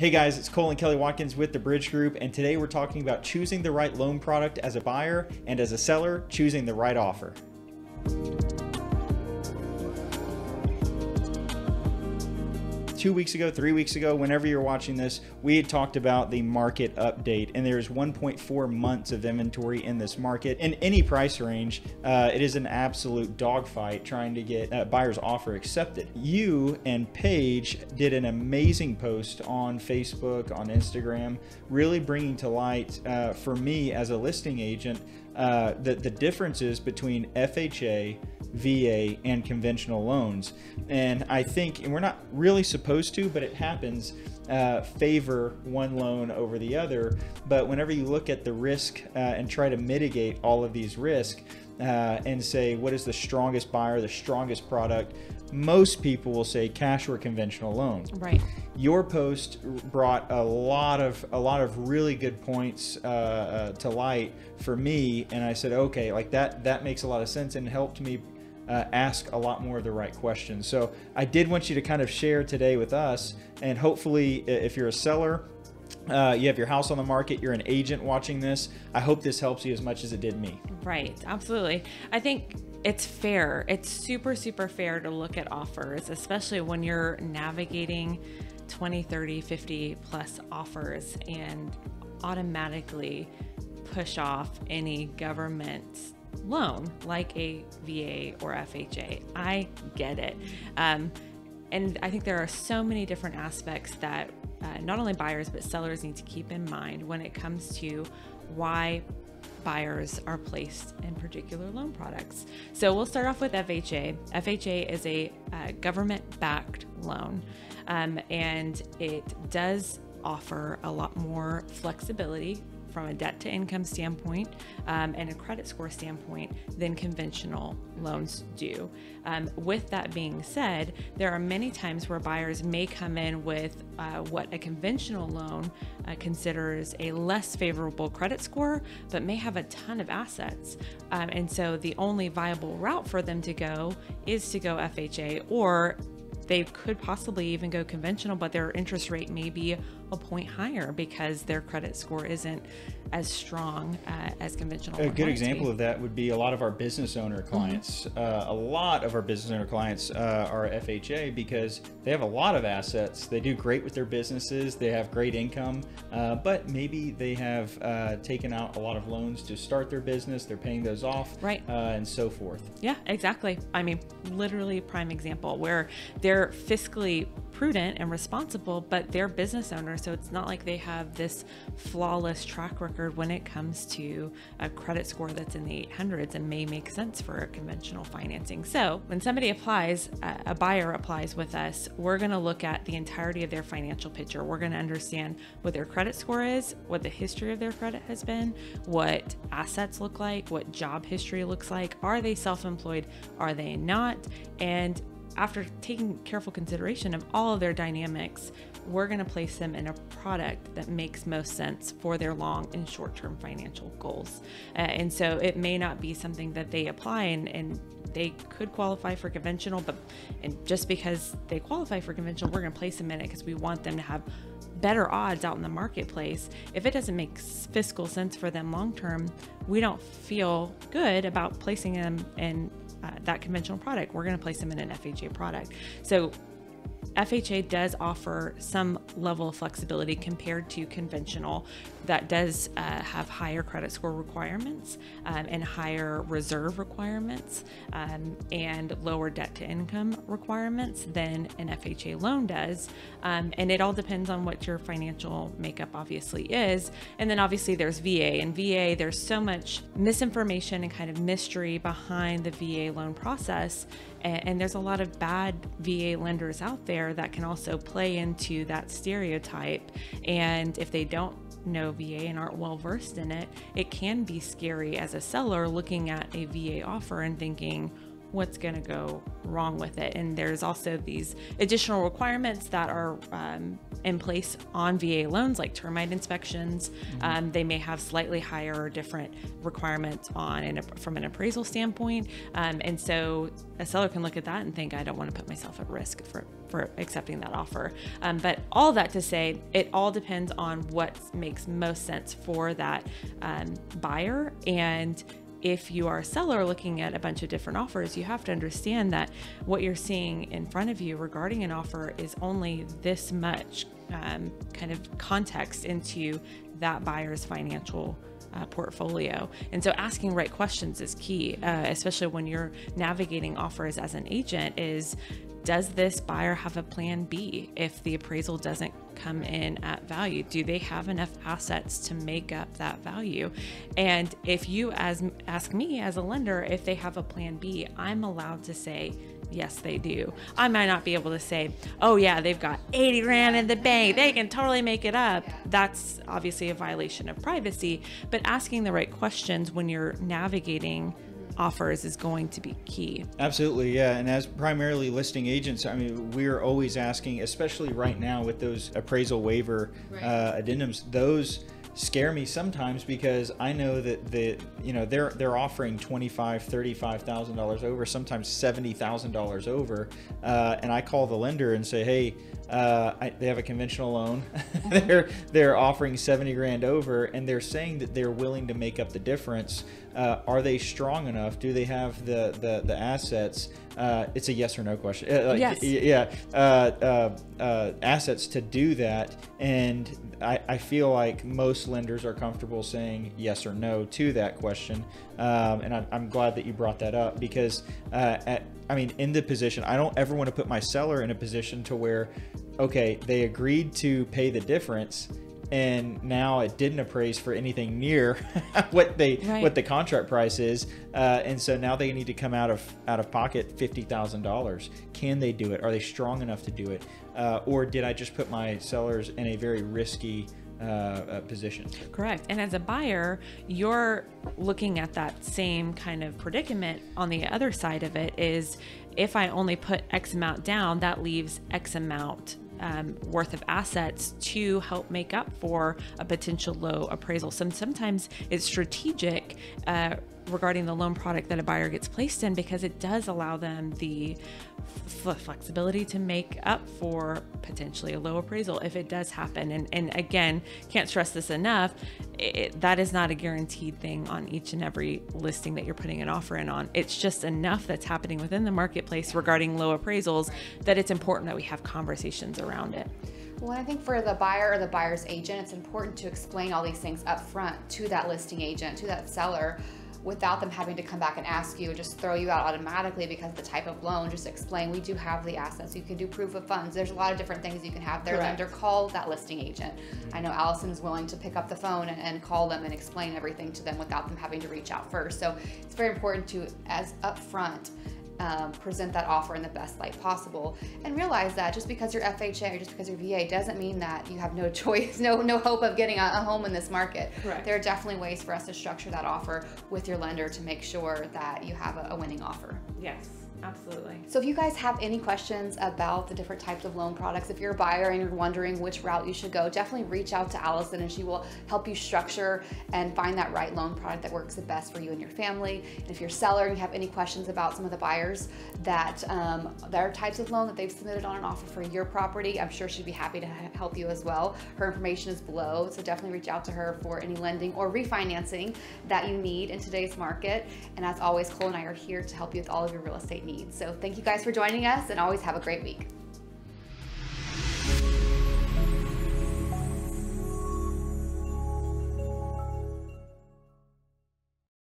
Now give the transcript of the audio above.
Hey guys, it's Cole and Kelly Watkins with the Bridge Group, and today we're talking about choosing the right loan product as a buyer and as a seller, choosing the right offer. 2 weeks ago, 3 weeks ago, whenever you're watching this, we had talked about the market update, and there's 1.4 months of inventory in this market. In any price range, it is an absolute dogfight trying to get a buyer's offer accepted. You and Paige did an amazing post on Facebook, on Instagram, really bringing to light for me as a listing agent the differences between FHA, VA, and conventional loans. And I think, and we're not really supposed to, but it happens, favor one loan over the other. But whenever you look at the risk and try to mitigate all of these risks and say, what is the strongest buyer, the strongest product? Most people will say cash or conventional loans. Right. Your post brought a lot of really good points to light for me, and I said, okay, like that makes a lot of sense, and helped me ask a lot more of the right questions. So I did want you to kind of share today with us, and hopefully, if you're a seller, you have your house on the market, you're an agent watching this, I hope this helps you as much as it did me. Right, absolutely. I think it's fair. It's super fair to look at offers, especially when you're navigating 20, 30, 50 plus offers and automatically push off any government loan like a VA or FHA. I get it. And I think there are so many different aspects that not only buyers but sellers need to keep in mind when it comes to why buyers are placed in particular loan products. So we'll start off with FHA. FHA is a government-backed loan, and it does offer a lot more flexibility from a debt to income standpoint and a credit score standpoint than conventional loans do. With that being said, there are many times where buyers may come in with what a conventional loan considers a less favorable credit score, but may have a ton of assets. And so the only viable route for them to go is to go FHA, or they could possibly even go conventional, but their interest rate may be a point higher because their credit score isn't as strong as conventional. A good example of that would be a lot of our business owner clients. A lot of our business owner clients are FHA because they have a lot of assets. They do great with their businesses. They have great income, but maybe they have taken out a lot of loans to start their business. They're paying those off, right, and so forth. Yeah, exactly. I mean, literally prime example where they're fiscally prudent and responsible, but they're business owners, so it's not like they have this flawless track record when it comes to a credit score that's in the 800s and may make sense for conventional financing. So when somebody applies, a buyer applies with us, we're going to look at the entirety of their financial picture. We're going to understand what their credit score is, what the history of their credit has been, what assets look like, what job history looks like. Are they self-employed? Are they not? And after taking careful consideration of all of their dynamics, we're going to place them in a product that makes most sense for their long and short-term financial goals. And so it may not be something that they apply and they could qualify for conventional, and just because they qualify for conventional, we're going to place them in it because we want them to have better odds out in the marketplace. If it doesn't make fiscal sense for them long-term, we don't feel good about placing them in that conventional product. We're going to place them in an FHA product. So FHA does offer some level of flexibility compared to conventional. That does have higher credit score requirements and higher reserve requirements and lower debt to income requirements than an FHA loan does. And it all depends on what your financial makeup obviously is. And then obviously there's VA, and VA, there's so much misinformation and kind of mystery behind the VA loan process. And there's a lot of bad VA lenders out there that can also play into that stereotype. And if they don't know VA and aren't well versed in it, it can be scary as a seller looking at a VA offer and thinking, what's going to go wrong with it. And there's also these additional requirements that are in place on VA loans, like termite inspections. They may have slightly higher or different requirements from an appraisal standpoint. And so a seller can look at that and think, I don't want to put myself at risk for accepting that offer. But all that to say, it all depends on what makes most sense for that buyer. And if you are a seller looking at a bunch of different offers, you have to understand that what you're seeing in front of you regarding an offer is only this much kind of context into that buyer's financial portfolio. And so asking the right questions is key, especially when you're navigating offers as an agent. Does this buyer have a plan B if the appraisal doesn't come in at value? Do they have enough assets to make up that value? And if you ask me as a lender if they have a plan B, I'm allowed to say, yes, they do. I might not be able to say, oh yeah, they've got 80 grand in the bank, they can totally make it up. That's obviously a violation of privacy, but asking the right questions when you're navigating offers is going to be key. Absolutely, yeah. And as primarily listing agents, I mean, we're always asking, especially right now with those appraisal waiver addendums, those scare me sometimes, because I know that they're offering $25,000-$35,000 over, sometimes $70,000 over, and I call the lender and say, hey, they have a conventional loan. they're offering 70 grand over, and they're saying that they're willing to make up the difference. Are they strong enough? Do they have the assets? It's a yes or no question. Yes. Yeah. Assets to do that. And I feel like most lenders are comfortable saying yes or no to that question. And I'm glad that you brought that up, because in the position, I don't ever want to put my seller in a position to where, okay, they agreed to pay the difference, and now it didn't appraise for anything near what the contract price is, and so now they need to come out of pocket $50,000. Can they do it? Are they strong enough to do it? Or did I just put my sellers in a very risky position? Correct. And as a buyer, you're looking at that same kind of predicament. On the other side of it is, if I only put X amount down, that leaves X amount worth of assets to help make up for a potential low appraisal. Sometimes it's strategic regarding the loan product that a buyer gets placed in, because it does allow them the flexibility to make up for potentially a low appraisal if it does happen. And again, can't stress this enough, that is not a guaranteed thing on each and every listing that you're putting an offer in on. It's just enough that's happening within the marketplace regarding low appraisals that it's important that we have conversations around it. Well, I think for the buyer or the buyer's agent, it's important to explain all these things up front to that listing agent, to that seller, without them having to come back and ask you, just throw you out automatically because of the type of loan. Just explain, we do have the assets. You can do proof of funds. There's a lot of different things you can have their lender call that listing agent. I know Allison is willing to pick up the phone and call them and explain everything to them without them having to reach out first. So it's very important to, as upfront, present that offer in the best light possible, and realize that just because you're FHA or just because you're VA doesn't mean that you have no choice, no hope of getting a home in this market. Correct. There are definitely ways for us to structure that offer with your lender to make sure that you have a winning offer. Yes. Absolutely. So if you guys have any questions about the different types of loan products, if you're a buyer and you're wondering which route you should go, definitely reach out to Allison, and she will help you structure and find that right loan product that works the best for you and your family. And if you're a seller and you have any questions about some of the buyers that their types of loan that they've submitted on an offer for your property, I'm sure she'd be happy to help you as well. Her information is below, so definitely reach out to her for any lending or refinancing that you need in today's market. And as always, Cole and I are here to help you with all of your real estate needs. So thank you guys for joining us, and always have a great week.